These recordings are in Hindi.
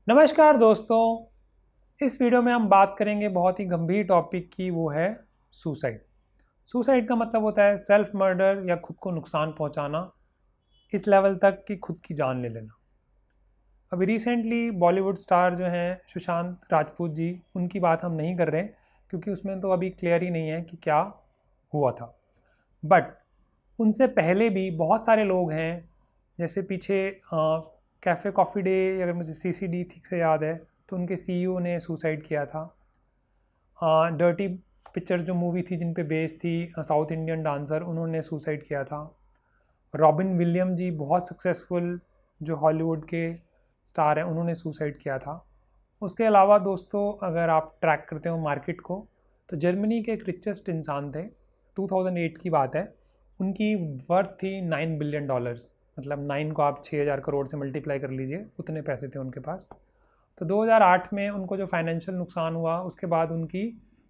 नमस्कार दोस्तों। इस वीडियो में हम बात करेंगे बहुत ही गंभीर टॉपिक की, वो है सुसाइड। सुसाइड का मतलब होता है सेल्फ मर्डर या खुद को नुकसान पहुंचाना, इस लेवल तक कि खुद की जान ले लेना। अभी रिसेंटली बॉलीवुड स्टार जो हैं सुशांत राजपूत जी, उनकी बात हम नहीं कर रहे क्योंकि उसमें तो अभी क्लियर ही नहीं है कि क्या हुआ था। बट उनसे पहले भी बहुत सारे लोग हैं, जैसे पीछे कैफ़े कॉफ़ी डे, अगर मुझे सीसीडी ठीक से याद है तो उनके सीईओ ने सुसाइड किया था। डर्टी पिक्चर जो मूवी थी जिन पे बेस्ड थी, साउथ इंडियन डांसर, उन्होंने सुसाइड किया था। रॉबिन विलियम जी, बहुत सक्सेसफुल जो हॉलीवुड के स्टार हैं, उन्होंने सुसाइड किया था। उसके अलावा दोस्तों, अगर आप ट्रैक करते हो मार्केट को, तो जर्मनी के एक रिचेस्ट इंसान थे, 2008 की बात है, उनकी वर्थ थी $9 बिलियन। मतलब 9 को आप 6,000 करोड़ से मल्टीप्लाई कर लीजिए, उतने पैसे थे उनके पास। तो 2008 में उनको जो फाइनेंशियल नुकसान हुआ, उसके बाद उनकी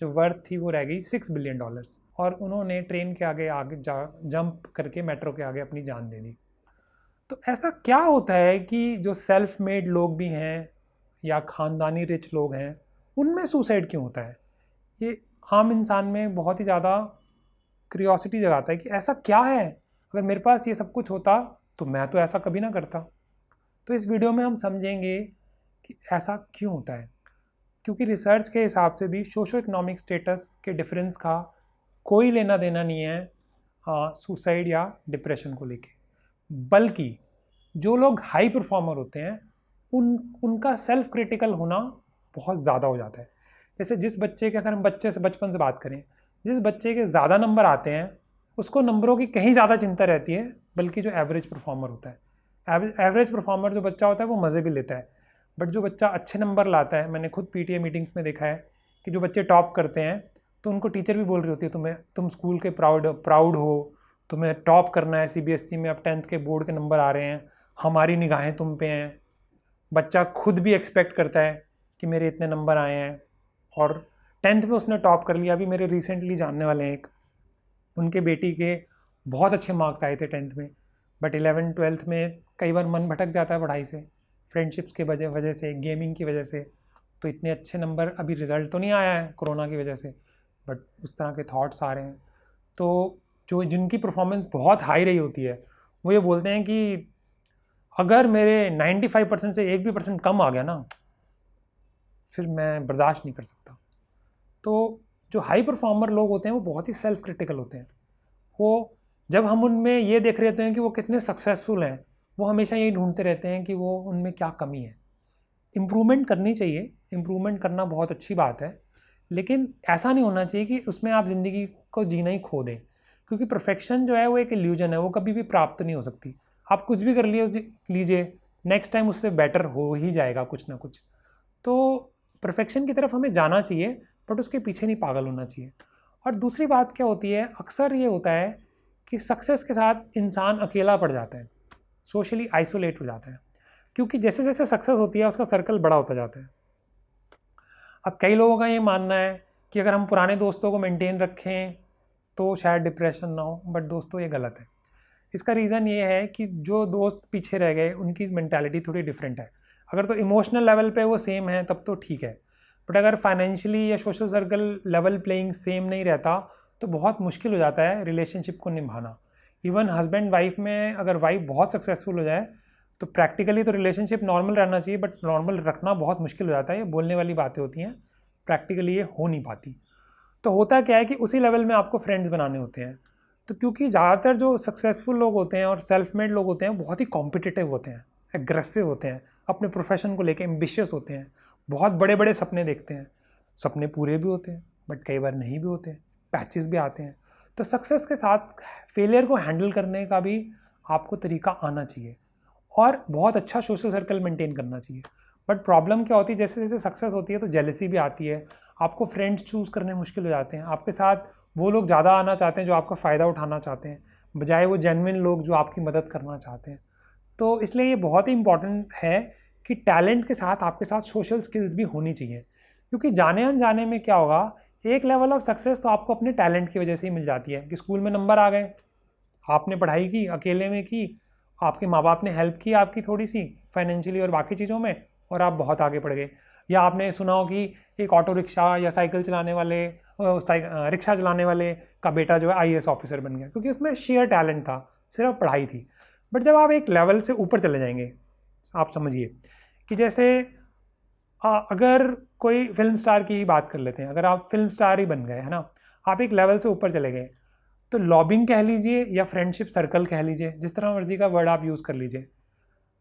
जो वर्थ थी वो रह गई $6 बिलियन, और उन्होंने ट्रेन के आगे आगे जंप करके मेट्रो के आगे अपनी जान दे दी। तो ऐसा क्या होता है कि जो सेल्फ मेड लोग भी हैं या ख़ानदानी रिच लोग हैं, उनमें सुसाइड क्यों होता है? ये आम इंसान में बहुत ही ज़्यादा क्यूरियोसिटी जगाता है कि ऐसा क्या है, अगर मेरे पास ये सब कुछ होता तो मैं तो ऐसा कभी ना करता। तो इस वीडियो में हम समझेंगे कि ऐसा क्यों होता है, क्योंकि रिसर्च के हिसाब से भी सोशो इकोनॉमिक स्टेटस के डिफरेंस का कोई लेना देना नहीं है सुसाइड या डिप्रेशन को लेके। बल्कि जो लोग हाई परफॉर्मर होते हैं, उनका सेल्फ क्रिटिकल होना बहुत ज़्यादा हो जाता है। जैसे जिस बच्चे के, अगर हम बच्चे से बचपन से बात करें, जिस बच्चे के ज़्यादा नंबर आते हैं उसको नंबरों की कहीं ज़्यादा चिंता रहती है, बल्कि जो एवरेज परफॉर्मर होता है, एवरेज परफॉर्मर जो बच्चा होता है वो मज़े भी लेता है। बट जो बच्चा अच्छे नंबर लाता है, मैंने खुद पीटीए मीटिंग्स में देखा है कि जो बच्चे टॉप करते हैं तो उनको टीचर भी बोल रही होती है, तुम स्कूल के प्राउड हो, तुम्हें टॉप करना है, सीबीएसई में अब 10th के बोर्ड के नंबर आ रहे हैं, हमारी निगाहें तुम पे हैं। बच्चा खुद भी एक्सपेक्ट करता है कि मेरे इतने नंबर आए हैं, और 10th में उसने टॉप कर लिया। अभी मेरे रिसेंटली जानने वाले हैं एक, उनके बेटी के बहुत अच्छे मार्क्स आए थे 10th में, बट 11th-12th में कई बार मन भटक जाता है पढ़ाई से, फ्रेंडशिप्स की वजह से, गेमिंग की वजह से। तो इतने अच्छे नंबर, अभी रिज़ल्ट तो नहीं आया है कोरोना की वजह से, बट उस तरह के थॉट्स आ रहे हैं। तो जो जिनकी परफॉर्मेंस बहुत हाई रही होती है, वो ये बोलते हैं कि अगर मेरे 95% से एक भी परसेंट कम आ गया ना, फिर मैं बर्दाश्त नहीं कर सकता। तो जो हाई परफॉर्मर लोग होते हैं वो बहुत ही सेल्फ क्रिटिकल होते हैं। वो, जब हम उनमें ये देख रहे होते हैं कि वो कितने सक्सेसफुल हैं, वो हमेशा यही ढूंढते रहते हैं कि वो उनमें क्या कमी है। इम्प्रूवमेंट करनी चाहिए, इम्प्रूवमेंट करना बहुत अच्छी बात है, लेकिन ऐसा नहीं होना चाहिए कि उसमें आप ज़िंदगी को जीना ही खो दें, क्योंकि परफेक्शन जो है वो एक इल्यूजन है, वो कभी भी प्राप्त नहीं हो सकती। आप कुछ भी कर लीजिए, नेक्स्ट टाइम उससे बेटर हो ही जाएगा कुछ ना कुछ। तो परफेक्शन की तरफ हमें जाना चाहिए, बट उसके पीछे नहीं पागल होना चाहिए। और दूसरी बात क्या होती है, अक्सर ये होता है कि सक्सेस के साथ इंसान अकेला पड़ जाता है, सोशली आइसोलेट हो जाता है, क्योंकि जैसे जैसे सक्सेस होती है उसका सर्कल बड़ा होता जाता है। अब कई लोगों का ये मानना है कि अगर हम पुराने दोस्तों को मेंटेन रखें तो शायद डिप्रेशन ना हो, बट दोस्तों ये गलत है। इसका रीज़न ये है कि जो दोस्त पीछे रह गए उनकी मैंटेलिटी थोड़ी डिफरेंट है। अगर तो इमोशनल लेवल पे वो सेम है तब तो ठीक है, बट अगर फाइनेंशियली या social circle level playing same नहीं रहता तो बहुत मुश्किल हो जाता है रिलेशनशिप को निभाना। इवन हस्बैंड वाइफ में अगर वाइफ बहुत सक्सेसफुल हो जाए तो प्रैक्टिकली तो रिलेशनशिप नॉर्मल रहना चाहिए, बट नॉर्मल रखना बहुत मुश्किल हो जाता है। ये बोलने वाली बातें होती हैं, प्रैक्टिकली ये हो नहीं पाती। तो होता क्या है कि उसी लेवल में आपको फ्रेंड्स बनाने होते हैं। तो क्योंकि ज़्यादातर जो सक्सेसफुल लोग होते हैं और सेल्फ मेड लोग होते हैं बहुत ही कॉम्पिटिटिव होते हैं, एग्रेसिव होते हैं, अपने प्रोफेशन को लेकर एम्बिशियस होते हैं, बहुत बड़े बड़े सपने देखते हैं। सपने पूरे भी होते हैं बट कई बार नहीं भी होते हैं, पैचेस भी आते हैं। तो सक्सेस के साथ फेलियर को हैंडल करने का भी आपको तरीका आना चाहिए, और बहुत अच्छा सोशल सर्कल मेंटेन करना चाहिए। बट प्रॉब्लम क्या होती है, जैसे जैसे सक्सेस होती है तो जेलसी भी आती है, आपको फ्रेंड्स चूज़ करने मुश्किल हो जाते हैं। आपके साथ वो लोग ज़्यादा आना चाहते हैं जो आपका फ़ायदा उठाना चाहते हैं, बजाय वो जेन्युइन लोग जो आपकी मदद करना चाहते हैं। तो इसलिए ये बहुत ही इंपॉर्टेंट है कि टैलेंट के साथ आपके साथ सोशल स्किल्स भी होनी चाहिए, क्योंकि जाने अनजाने में क्या होगा, एक लेवल ऑफ सक्सेस तो आपको अपने टैलेंट की वजह से ही मिल जाती है कि स्कूल में नंबर आ गए, आपने पढ़ाई की, अकेले में की, आपके माँ बाप ने हेल्प की आपकी थोड़ी सी फाइनेंशियली और बाकी चीज़ों में, और आप बहुत आगे बढ़ गए। या आपने सुना हो कि एक ऑटो रिक्शा या साइकिल चलाने वाले रिक्शा चलाने वाले का बेटा जो है IAS ऑफिसर बन गया, क्योंकि उसमें शेयर टैलेंट था, सिर्फ पढ़ाई थी। बट जब आप एक लेवल से ऊपर चले जाएंगे, आप समझिए कि जैसे अगर कोई फिल्म स्टार की ही बात कर लेते हैं, अगर आप फिल्म स्टार ही बन गए, है ना, आप एक लेवल से ऊपर चले गए, तो लॉबिंग कह लीजिए या फ्रेंडशिप सर्कल कह लीजिए, जिस तरह मर्जी का वर्ड आप यूज़ कर लीजिए,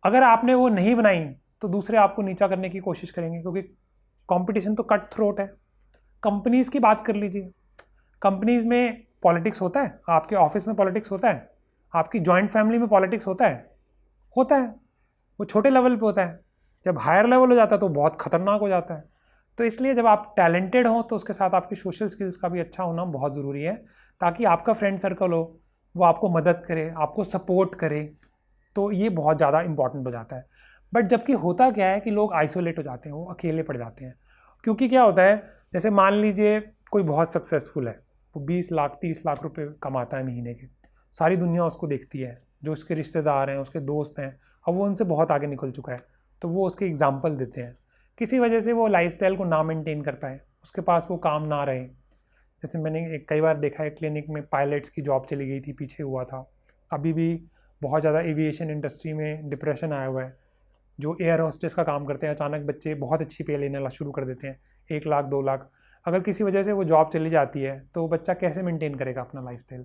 अगर आपने वो नहीं बनाई तो दूसरे आपको नीचा करने की कोशिश करेंगे, क्योंकि कंपटीशन तो कट थ्रोट है। कंपनीज़ की बात कर लीजिए, कंपनीज़ में पॉलिटिक्स होता है, आपके ऑफिस में पॉलिटिक्स होता है, आपकी जॉइंट फैमिली में पॉलिटिक्स होता है। वो छोटे लेवल पे होता है, जब हायर लेवल हो जाता है तो बहुत खतरनाक हो जाता है। तो इसलिए जब आप टैलेंटेड हो तो उसके साथ आपकी सोशल स्किल्स का भी अच्छा होना बहुत ज़रूरी है, ताकि आपका फ्रेंड सर्कल हो वो आपको मदद करे, आपको सपोर्ट करे, तो ये बहुत ज़्यादा इंपॉर्टेंट हो जाता है। बट जबकि होता क्या है कि लोग आइसोलेट हो जाते हैं, वो अकेले पड़ जाते हैं। क्योंकि क्या होता है, जैसे मान लीजिए कोई बहुत सक्सेसफुल है, वो 20 लाख 30 लाख रुपए कमाता है महीने के, सारी दुनिया उसको देखती है, जो उसके रिश्तेदार हैं, उसके दोस्त हैं, अब वो उनसे बहुत आगे निकल चुका है, तो वो उसके एग्जाम्पल देते हैं। किसी वजह से वो लाइफस्टाइल को ना मेंटेन कर पाए, उसके पास वो काम ना रहे। जैसे मैंने कई बार देखा है, क्लिनिक में पायलट्स की जॉब चली गई थी, पीछे हुआ था। अभी भी बहुत ज़्यादा एविएशन इंडस्ट्री में डिप्रेशन आया हुआ है। जो एयर होस्टेस का काम करते हैं, अचानक बच्चे बहुत अच्छी पे लेने शुरू कर देते हैं, 1 लाख 2 लाख। अगर किसी वजह से वो जॉब चली जाती है तो बच्चा कैसे मेंटेन करेगा अपना लाइफस्टाइल?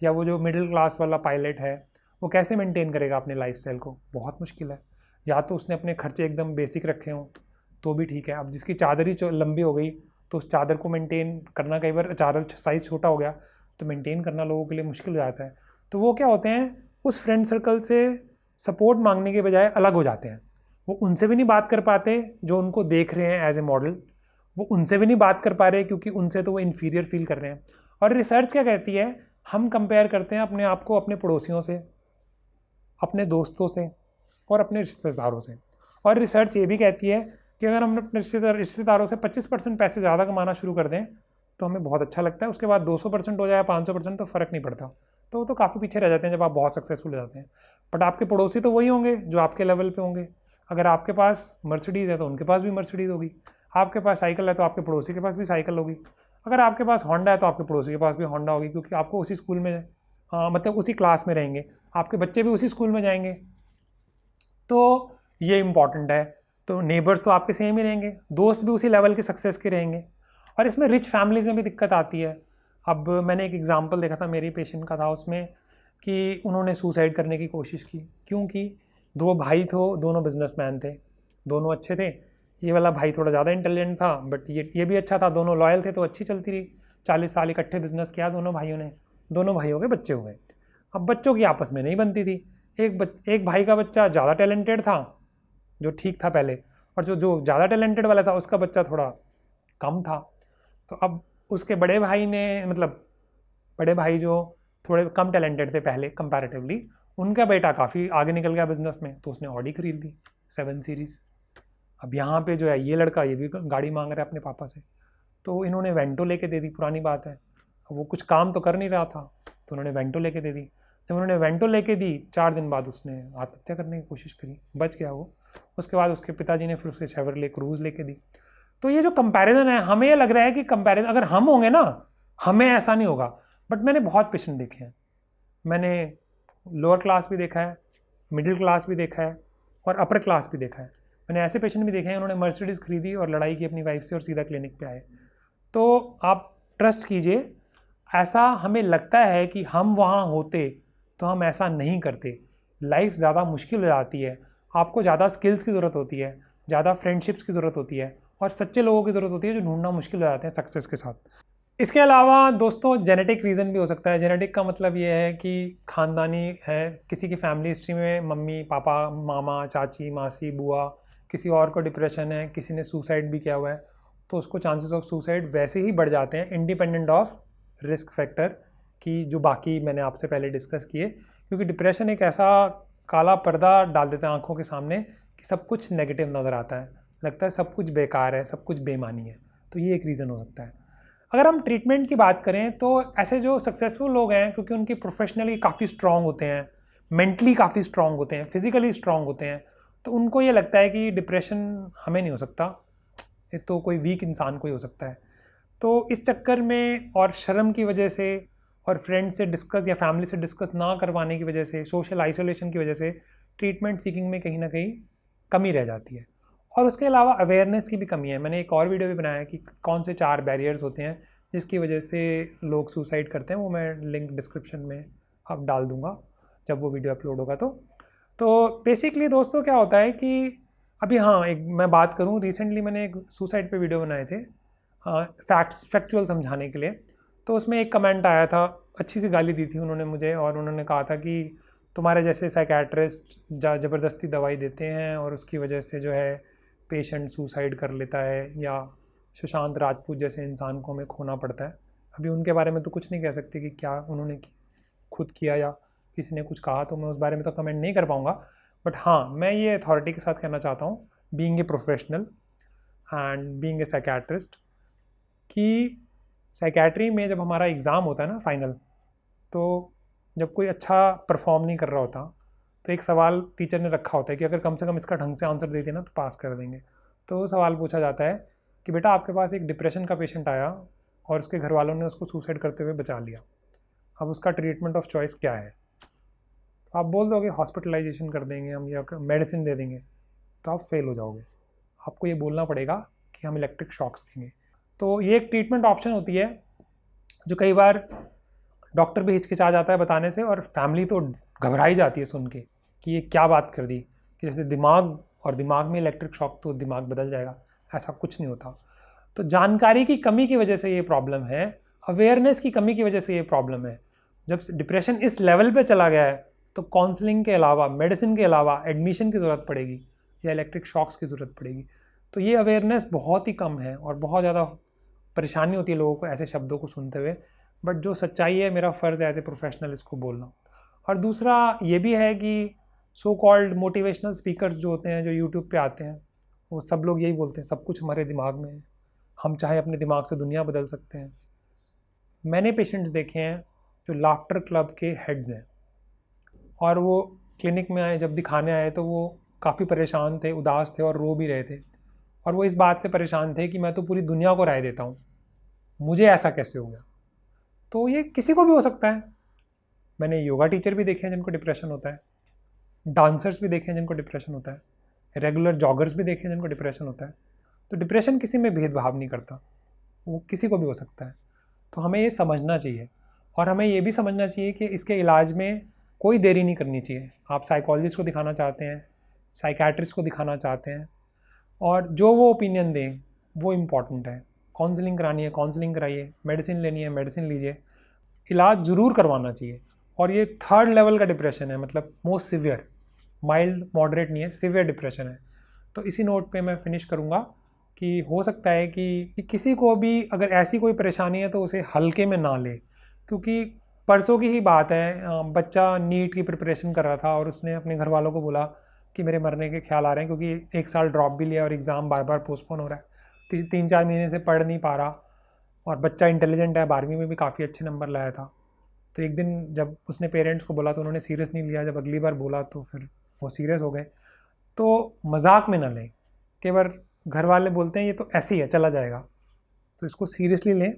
या वो जो मिडिल क्लास वाला पायलट है, वो कैसे मेंटेन करेगा अपने लाइफस्टाइल को? बहुत मुश्किल है। या तो उसने अपने खर्चे एकदम बेसिक रखे हों तो भी ठीक है। अब जिसकी चादर ही लंबी हो गई तो उस चादर को मेंटेन करना, कई बार चादर साइज़ छोटा हो गया तो मेंटेन करना लोगों के लिए मुश्किल हो जाता है। तो वो क्या होते हैं, उस फ्रेंड सर्कल से सपोर्ट मांगने के बजाय अलग हो जाते हैं। वो उनसे भी नहीं बात कर पाते जो उनको देख रहे हैं एज ए मॉडल, वो उनसे भी नहीं बात कर पा रहे क्योंकि उनसे तो वो इन्फीरियर फील कर रहे हैं। और रिसर्च क्या कहती है, हम कंपेयर करते हैं अपने आप को अपने पड़ोसियों से, अपने दोस्तों से और अपने रिश्तेदारों से। और रिसर्च ये भी कहती है कि अगर हम अपने रिश्तेदारों से 25% पैसे ज़्यादा कमाना शुरू कर दें तो हमें बहुत अच्छा लगता है। उसके बाद 200% हो जाए, 500% तो फ़र्क नहीं पड़ता, तो वो तो काफ़ी पीछे रह जाते हैं जब आप बहुत सक्सेसफुल हो जाते हैं। बट आपके पड़ोसी तो वही होंगे जो आपके लेवल पे होंगे। अगर आपके पास मर्सिडीज़ है तो उनके पास भी मर्सिडीज़ होगी, आपके पास साइकिल है तो आपके पड़ोसी के पास भी साइकिल होगी, अगर आपके पास होंडा है तो आपके पड़ोसी के पास भी होंडा होगी, क्योंकि आपको उसी स्कूल में मतलब उसी क्लास में रहेंगे, आपके बच्चे भी उसी स्कूल में जाएंगे। तो ये इम्पॉर्टेंट है। तो नेबर्स तो आपके सेम ही रहेंगे, दोस्त भी उसी लेवल के सक्सेस के रहेंगे। और इसमें रिच फैमिलीज़ में भी दिक्कत आती है। अब मैंने एक एग्जांपल देखा था, मेरी पेशेंट का था, उसमें कि उन्होंने सुसाइड करने की कोशिश की। क्योंकि 2 भाई थे, दोनों बिजनेसमैन थे, दोनों अच्छे थे। ये वाला भाई थोड़ा ज़्यादा इंटेलिजेंट था, बट ये भी अच्छा था, दोनों लॉयल थे, तो अच्छी चलती रही। 40 साल इकट्ठे बिजनेस किया दोनों भाइयों ने, दोनों भाइयों के बच्चे हुए। अब बच्चों की आपस में नहीं बनती थी। एक भाई का बच्चा ज़्यादा टैलेंटेड था, जो ठीक था पहले, और जो ज़्यादा टैलेंटेड वाला था उसका बच्चा थोड़ा कम था। तो अब उसके बड़े भाई ने, मतलब बड़े भाई जो थोड़े कम टैलेंटेड थे पहले कंपैरेटिवली, उनका बेटा काफ़ी आगे निकल गया बिजनेस में, तो उसने ऑडी खरीद ली 7 सीरीज़। अब यहाँ पे जो है ये लड़का, ये भी गाड़ी मांग रहा है अपने पापा से, तो इन्होंने वेंटो लेके दे दी। पुरानी बात है, अब वो कुछ काम तो कर नहीं रहा था, तो उन्होंने वेंटो लेके दे दी। जब उन्होंने वेंटो लेके दी, 4 दिन बाद उसने आत्महत्या करने की कोशिश करी, बच गया वो। उसके बाद उसके पिताजी ने फिर उसके शेवरले क्रूज़ लेके दी। तो ये जो कंपैरिजन है, हमें ये लग रहा है कि कंपैरिजन अगर हम होंगे ना, हमें ऐसा नहीं होगा। बट मैंने बहुत पेशेंट देखे हैं, मैंने लोअर क्लास भी देखा है, मिडिल क्लास भी देखा है और अपर क्लास भी देखा है। मैंने ऐसे पेशेंट भी देखे हैं, उन्होंने मर्सिडीज़ खरीदी और लड़ाई की अपनी वाइफ से और सीधा क्लिनिक पे आए। तो आप ट्रस्ट कीजिए, ऐसा हमें लगता है कि हम वहाँ होते तो हम ऐसा नहीं करते। लाइफ ज़्यादा मुश्किल हो जाती है, आपको ज़्यादा स्किल्स की ज़रूरत होती है, ज़्यादा फ्रेंडशिप्स की ज़रूरत होती है और सच्चे लोगों की ज़रूरत होती है जो ढूंढना मुश्किल हो जाते हैं सक्सेस के साथ। इसके अलावा दोस्तों जेनेटिक रीज़न भी हो सकता है। जेनेटिक का मतलब ये है कि ख़ानदानी है, किसी की फैमिली हिस्ट्री में मम्मी पापा, मामा, चाची, मासी, बुआ, किसी और को डिप्रेशन है, किसी ने सुसाइड भी किया हुआ है, तो उसको चांसेस ऑफ सुसाइड वैसे ही बढ़ जाते हैं, इंडिपेंडेंट ऑफ रिस्क फैक्टर की जो बाकी मैंने आपसे पहले डिस्कस किए। क्योंकि डिप्रेशन एक ऐसा काला पर्दा डाल देता है आंखों के सामने कि सब कुछ नेगेटिव नज़र आता है, लगता है सब कुछ बेकार है, सब कुछ बेमानी है। तो ये एक रीज़न हो सकता है। अगर हम ट्रीटमेंट की बात करें तो ऐसे जो सक्सेसफुल लोग हैं, क्योंकि उनकी प्रोफेशनली काफ़ी स्ट्रॉन्ग होते हैं, मेंटली काफ़ी स्ट्रॉन्ग होते हैं, फिजिकली स्ट्रॉन्ग होते हैं, तो उनको ये लगता है कि डिप्रेशन हमें नहीं हो सकता, ये तो कोई वीक इंसान को ही हो सकता है। तो इस चक्कर में और शर्म की वजह से और फ्रेंड से डिस्कस या फैमिली से डिस्कस ना करवाने की वजह से, सोशल आइसोलेशन की वजह से ट्रीटमेंट सीकिंग में कहीं ना कहीं कमी रह जाती है। और उसके अलावा अवेयरनेस की भी कमी है। मैंने एक और वीडियो भी बनाया कि कौन से 4 बैरियर्स होते हैं जिसकी वजह से लोग सुसाइड करते हैं, वो मैं लिंक डिस्क्रिप्शन में अब डाल दूँगा जब वो वीडियो अपलोड होगा। तो बेसिकली दोस्तों क्या होता है कि अभी हाँ, एक मैं बात करूँ, रिसेंटली मैंने एक सुसाइड पे वीडियो बनाए थे फैक्चुअल समझाने के लिए। तो उसमें एक कमेंट आया था, अच्छी सी गाली दी थी उन्होंने मुझे, और उन्होंने कहा था कि तुम्हारे जैसे साइकेट्रिस्ट ज़बरदस्ती दवाई देते हैं और उसकी वजह से जो है पेशेंट सुसाइड कर लेता है, या सुशांत राजपूत जैसे इंसान को हमें खोना पड़ता है। अभी उनके बारे में तो कुछ नहीं कह सकते कि क्या उन्होंने खुद किया या किसी ने कुछ कहा, तो मैं उस बारे में तो कमेंट नहीं कर पाऊँगा। बट हाँ, मैं ये अथॉरिटी के साथ कहना चाहता हूँ, being a professional and being a psychiatrist, कि साइकेट्री में जब हमारा एग्ज़ाम होता है ना फाइनल, तो जब कोई अच्छा परफॉर्म नहीं कर रहा होता तो एक सवाल टीचर ने रखा होता है कि अगर कम से कम इसका ढंग से आंसर दे दिया ना तो पास कर देंगे। तो वो सवाल पूछा जाता है कि बेटा आपके पास एक डिप्रेशन का पेशेंट आया और उसके घर वालों ने उसको सुसाइड करते हुए बचा लिया, अब उसका ट्रीटमेंट ऑफ चॉइस क्या है? तो आप बोल दोगे हॉस्पिटलाइजेशन कर देंगे हम या मेडिसिन दे देंगे, तो आप फेल हो जाओगे। आपको ये बोलना पड़ेगा कि हम इलेक्ट्रिक शॉक्स देंगे। तो ये एक ट्रीटमेंट ऑप्शन होती है जो कई बार डॉक्टर भी हिचकिचा जाता है बताने से, और फैमिली तो घबराई जाती है सुन के कि ये क्या बात कर दी, कि जैसे दिमाग में इलेक्ट्रिक शॉक तो दिमाग बदल जाएगा। ऐसा कुछ नहीं होता। तो जानकारी की कमी की वजह से ये प्रॉब्लम है, अवेयरनेस की कमी की वजह से ये प्रॉब्लम है। जब डिप्रेशन इस लेवल पे चला गया है तो काउंसलिंग के अलावा, मेडिसिन के अलावा एडमिशन की ज़रूरत पड़ेगी या इलेक्ट्रिक शॉक्स की ज़रूरत पड़ेगी। तो ये अवेयरनेस बहुत ही कम है और बहुत ज़्यादा परेशानी होती है लोगों को ऐसे शब्दों को सुनते हुए। बट जो सच्चाई है, मेरा फ़र्ज़ है एज ए प्रोफेशनल इसको बोलना। और दूसरा ये भी है कि सो कॉल्ड मोटिवेशनल स्पीकर्स जो होते हैं, जो यूट्यूब पे आते हैं, वो सब लोग यही बोलते हैं सब कुछ हमारे दिमाग में है, हम चाहे अपने दिमाग से दुनिया बदल सकते हैं। मैंने पेशेंट्स देखे हैं जो लाफ्टर क्लब के हेड्स हैं, और वो क्लिनिक में आए, जब दिखाने आए तो वो काफ़ी परेशान थे, उदास थे और रो भी रहे थे। और वो इस बात से परेशान थे कि मैं तो पूरी दुनिया को राय देता हूँ, मुझे ऐसा कैसे हो गया। तो ये किसी को भी हो सकता है। मैंने योगा टीचर भी देखे हैं जिनको डिप्रेशन होता है, डांसर्स भी देखे हैं जिनको डिप्रेशन होता है, रेगुलर जॉगर्स भी देखे हैं जिनको डिप्रेशन होता है। तो डिप्रेशन किसी में भेदभाव नहीं करता, वो किसी को भी हो सकता है। तो हमें ये समझना चाहिए, और हमें ये भी समझना चाहिए कि इसके इलाज में कोई देरी नहीं करनी चाहिए। आप साइकोलॉजिस्ट को दिखाना चाहते हैं, साइकेट्रिस्ट को दिखाना चाहते हैं, और जो वो ओपिनियन दें वो इम्पॉर्टेंट है। काउंसलिंग करानी है काउंसलिंग कराइए, मेडिसिन लेनी है मेडिसिन लीजिए, इलाज ज़रूर करवाना चाहिए। और ये 3rd लेवल का डिप्रेशन है, मतलब मोस्ट सिवियर, माइल्ड मॉडरेट नहीं है, सिवियर डिप्रेशन है। तो इसी नोट पे मैं फिनिश करूँगा कि हो सकता है कि किसी को भी अगर ऐसी कोई परेशानी है तो उसे हल्के में ना ले। क्योंकि परसों की ही बात है, बच्चा नीट की प्रिपरेशन कर रहा था और उसने अपने घर वालों को बोला कि मेरे मरने के ख्याल आ रहे हैं, क्योंकि 1 साल ड्रॉप भी लिया और एग्ज़ाम बार बार पोस्टपोन हो रहा है, 3-4 महीने से पढ़ नहीं पा रहा। और बच्चा इंटेलिजेंट है, 12वीं में भी काफ़ी अच्छे नंबर लाया था। तो एक दिन जब उसने पेरेंट्स को बोला तो उन्होंने सीरियस नहीं लिया, जब अगली बार बोला तो फिर वो सीरियस हो गए। तो मजाक में ना लें, कई बार घर वाले बोलते हैं ये तो ऐसे ही है चला जाएगा, तो इसको सीरियसली लें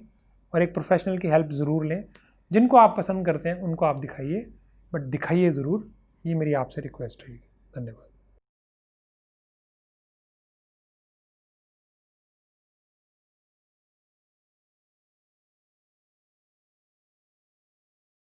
और एक प्रोफेशनल की हेल्प ज़रूर लें। जिनको आप पसंद करते हैं उनको आप दिखाइए, बट दिखाइए ज़रूर, ये मेरी आपसे रिक्वेस्ट रहेगी। धन्यवाद।